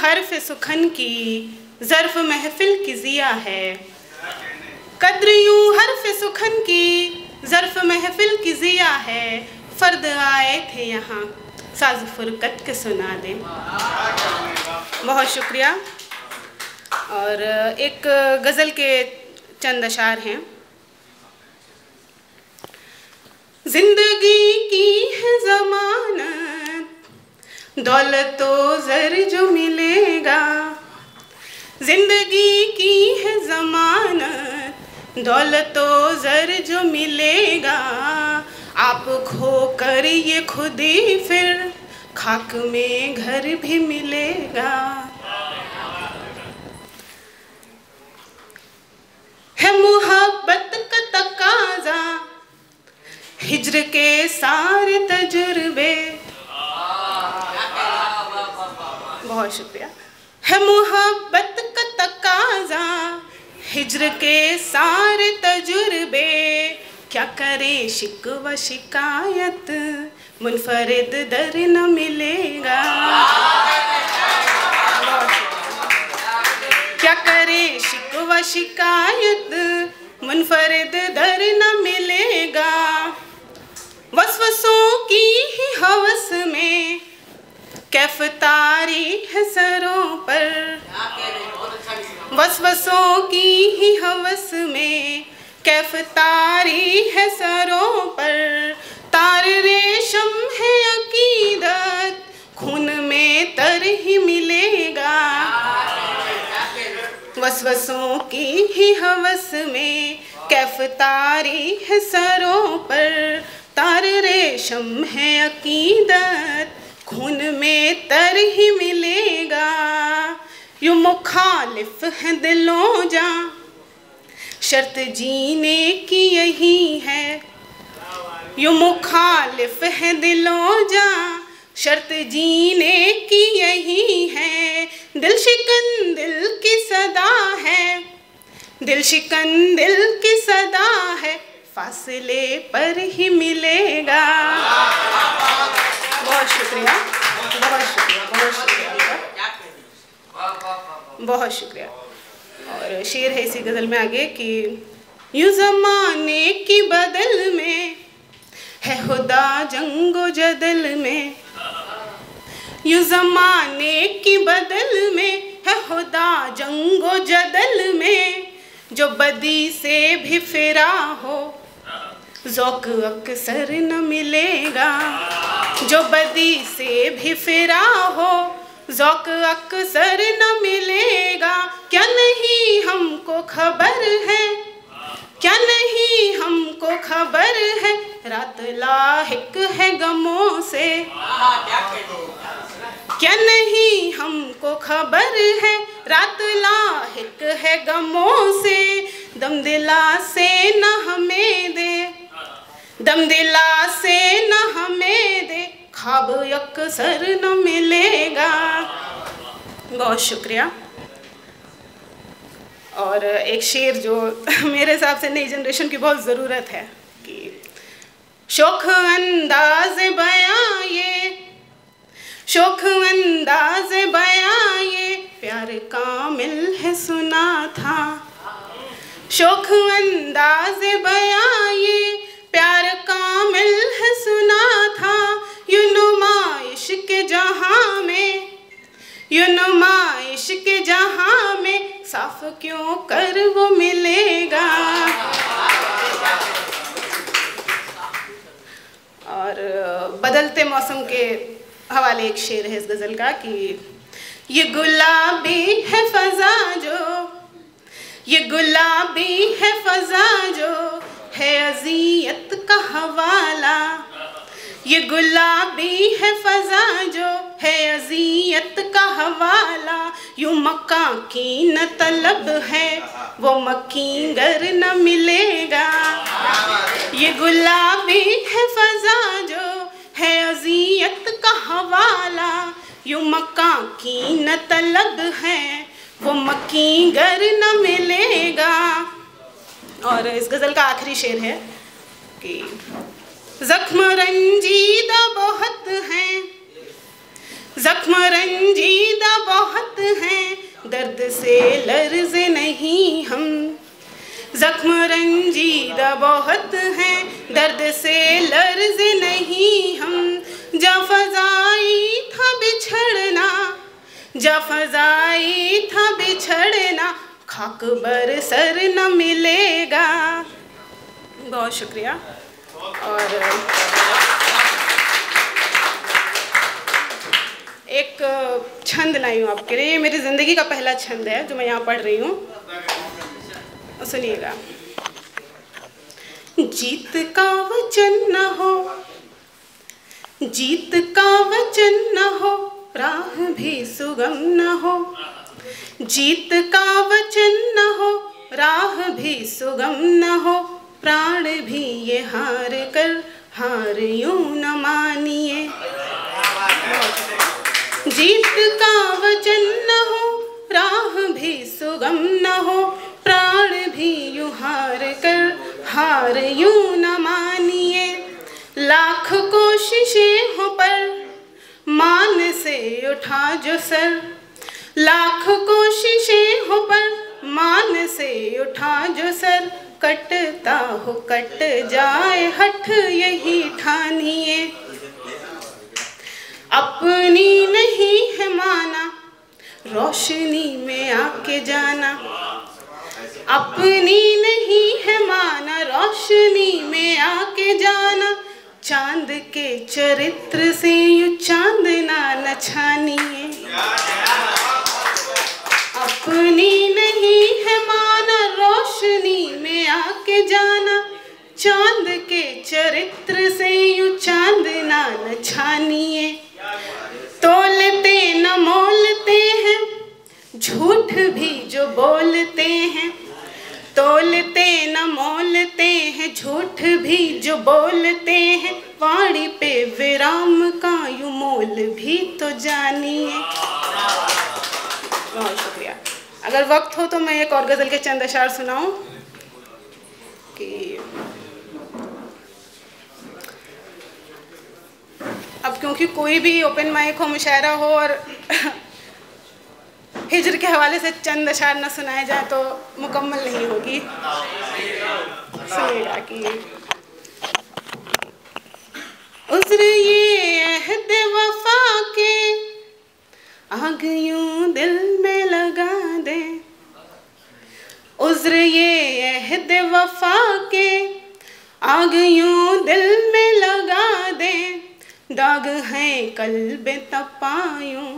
हर्फ सुखन की ज़र्फ महफिल की ज़िया है। कद्र यूं हर्फ सुखन की ज़र्फ महफिल की ज़िया है। फ़र्द आए थे यहाँ साज़ फ़ुरक़त के सुना दें। बहुत शुक्रिया। और एक गज़ल के चंद अशार हैं। ज़िंदगी की है ज़मानत, दौलत व ज़र जो मिलेगा। ज़िंदगी की है ज़मानत, दौलत व ज़र जो मिलेगा। आप खो कर ये खुदी फिर खाक में घर भी मिलेगा। है मोहब्बत का तकाज़ा, हिज्र के सारे तजुर्बे। बहुत शुक्रिया। है मोहब्बत का तकाज़ा, हिज्र के सारे तजुर्बे। क्या करें शिकवा शिकायत, मुनफरिद दर न मिलेगा। क्या करें शिकवा शिकायत, मुनफरिद दर न मिलेगा। वसवसों की ही हवस में कैफ तारी है सरों पर। वसवसों की ही हवस में कैफ तारी है सरों पर। तार रेशम है अकीदत, खून में तर ही मिलेगा। वसवसों की ही हवस में कैफ तारी है सरों पर। तार रेशम है अकीदत, खून में तर ही मिलेगा। यूं मुखालिफ है दिलों जा, शर्त जीने की यही है। यूं मुखालिफ है दिलों जा, शर्त जीने की यही है। दिल शिकन दिल की सदा है, दिल शिकन दिल की सदा है। फासले पर ही मिलेगा। बहुत शुक्रिया, बहुत शुक्रिया, बहुत शुक्रिया, बहुत शुक्रिया। और शेर है इसी गज़ल में आगे कि यूं ज़माने की बदल में है खुदा जंगो जदल में। यूं ज़माने की बदल में है खुदा जंगो जदल में। जो बदी से भी फिरा हो ज़ौक़ अक्सर न मिलेगा। जो बदी से भी फिरा हो ज़ौक़ अक्सर न मिलेगा। क्या नहीं हमको खबर है, क्या नहीं हमको खबर है। रात लाहिक है गमों से, क्या नहीं हमको खबर है। रात लाहिक है गमों से। दम दिला से न हमें दे, दम दिला से न हमें दे। ख्वाब अक्सर न मिलेगा। बहुत शुक्रिया। और एक शेर जो मेरे हिसाब से नई जनरेशन की बहुत ज़रूरत है कि शौख अंदाज़ बयां ये, शौख अंदाज़ बयां ये। प्यार कामिल है सुना था। शौख अंदाज़ बयां ये, प्यार कामिल है सुना था। यूं नुमाइश के जहाँ में, यूं नुमाइश के जहाँ में। साफ क्यों कर वो मिलेगा। और बदलते मौसम के हवाले एक शेर है इस गज़ल का कि ये गुलाबी है फ़ज़ा जो, ये गुलाबी है फ़ज़ा जो है अज़ियत का हवाला। ये गुलाबी है फ़ज़ा जो है अज़ियत का हवाला। यूं मक्का की न तलब है वो मक्की गर न मिलेगा। ये गुलाबी है फ़ज़ा जो है अज़ियत का हवाला। यूं मक्का की न तलब है वो मक्की गर न मिलेगा। और इस गज़ल का आखिरी शेर है कि ज़ख्म रंजीदा बहुत हैं, जख्म रंजीदा बहुत हैं, दर्द से लर्ज़े नहीं हम। जख्म रंजीदा बहुत हैं, दर्द से लर्ज़े नहीं हम। जा फ़ज़ाई था बिछड़ना, जा फ़ज़ाई था बिछड़ना, खाक बर सर न मिलेगा। बहुत शुक्रिया। और एक छंद लाई हूँ आपके लिए, ये मेरी ज़िंदगी का पहला छंद है जो मैं यहाँ पढ़ रही हूँ, सुनिएगा। जीत का वचन न हो, जीत का वचन न हो, राह भी सुगम न हो। जीत का वचन न हो, राह भी सुगम न हो। प्राण भी ये हार कर हार यूं न मानिए। जीत का वचन न हो, राह भी सुगम न हो। प्राण भी यूं हार कर हार यूं न मानिए। लाख कोशिशें हो पर मान से उठा जो सर। लाख कोशिशें हो पर मान से उठा जो सर। कटता हो कट जाए हठ यही ठानिए। अपनी नहीं है माना, रोशनी में आके जाना। अपनी नहीं है माना, रोशनी में आके जाना। चांद के चरित्र से यूं चांदना न छानिए। अपनी नहीं है माना, रोशनी में आके जाना। चांद के चरित्र से यूं चांदना न छानिए। तोलते न मोलते हैं, झूठ भी जो बोलते हैं। तोलते न मोलते हैं, झूठ भी जो बोलते हैं। वाणी पे विराम का यूं मोल भी तो जानिए। बहुत शुक्रिया। अगर वक्त हो तो मैं एक और गज़ल के चंद अशार सुनाऊं कि अब क्योंकि कोई भी ओपन माइक हो, मुशायरा हो और हिज्र के हवाले से चंद अशार न सुनाए जाए तो मुकम्मल नहीं होगी। सुनिएगा कि उज़्र ये अहद वफा के आग यूं दिल में लगा दे। उज़्र ये अहद वफा के आग यूं दिल में लगा दे। दाग है कल्बे तपायूं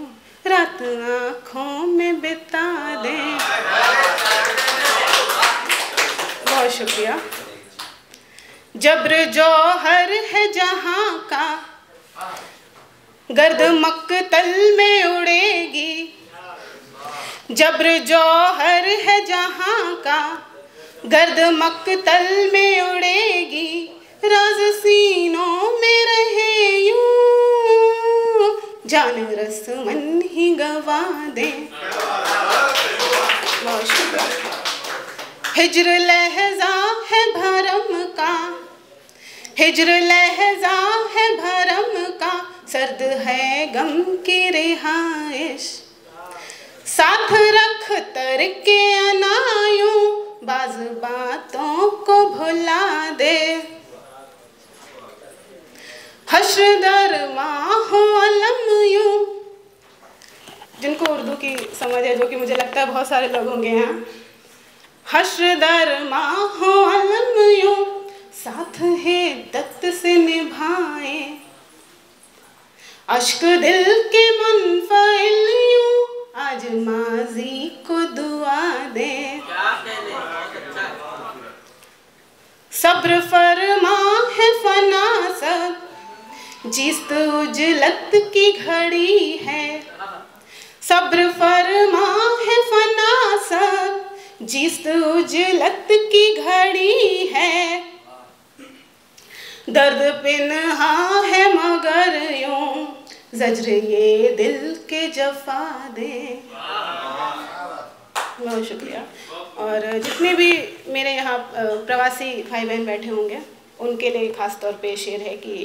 रात आँखों में बिता दे। बहुत शुक्रिया। जब्र जौहर है जहाँ का, गर्द मक्तल में उड़ेगी। जब्र जौहर है जहाँ का, गर्द मक्तल में उड़ेगी। राज सीनों में रहे यूं, जान रस्मन ही गवा दे। बहुत शुक्रिया। हिज्र लहजा है भरम का, हिज्र लहजा है भरम का। सर्द है गम की रिहाइश, साथ रख तर के अनायूं। बाज बातों को भुला दे। हश्र दर माहो अलम यूं, जिनको उर्दू की समझ है, जो कि मुझे लगता है बहुत सारे लोग होंगे यहाँ। हश्र दर माहो अलम यूं, साथ है दत्त से निभाए। अश्क दिल के मुनफ़इल यूं, आज माजी को दुआ दे। सब्र फरमा है फना सब, जिस्त उजलत की घड़ी है। सब्र फरमा है फना सब, जिस्त उजलत की घड़ी है। दर्द पिन्हा है मगर यूं, ज़ज्र ये दिल के जफा दे। बहुत शुक्रिया। और जितने भी मेरे यहाँ प्रवासी भाई बहन बैठे होंगे उनके लिए ख़ास तौर पे शेर है कि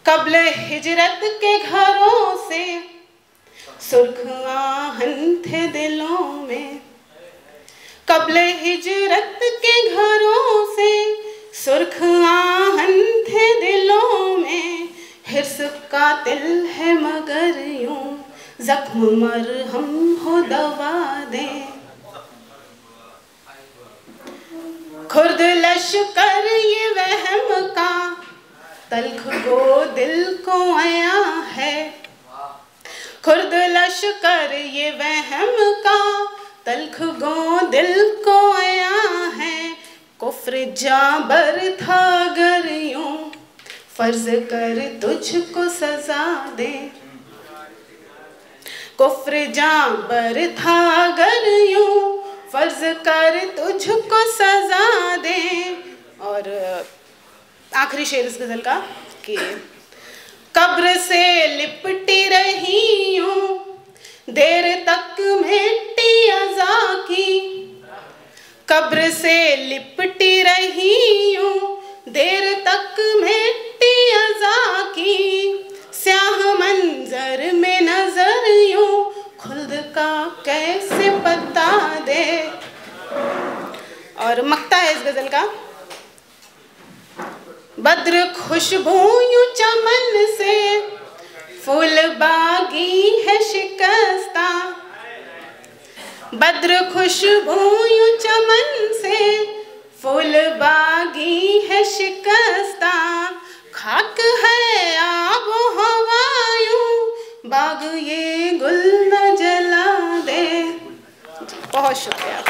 कब्ल हिजरत के घरों से सुर्ख आहन थे दिलों में, कब्ले हिजरत के घरों से सुर्ख आहन थे दिलों में। हिर्स कातिल है मगर यूं जख्म मरहम हो दवा दे। खुर्द लश्कर ये वहम का तल्ख गो दिल को आया है। खुर्द लश्कर ये वहम का तल्ख गो दिल को आया है। कुफ्र जाबर था गर यूं फर्ज कर तुझको सजा दे। कुफ्र जाबर था गर यूं फर्ज कर तुझको सजा दे। और आखिरी शेर इस गजल का कि कब्र से लिपटी रही हूँ देर तक मिट्टी अज़ा की। कब्र से लिपटी रही हूँ देर तक मिट्टी अज़ा की। स्याह मंजर में नजर यूं खुल्द का कैसे पता दे। और मक्ता है इस गजल का, बद्र खुशबू यूं चमन से फूल बागी है शिकस्ता। बद्र खुशबू यूं चमन से फूल बागी है शिकस्ता। खाक है आब हवा यूं बाग ये गुल न जला दे। बहुत शुक्रिया।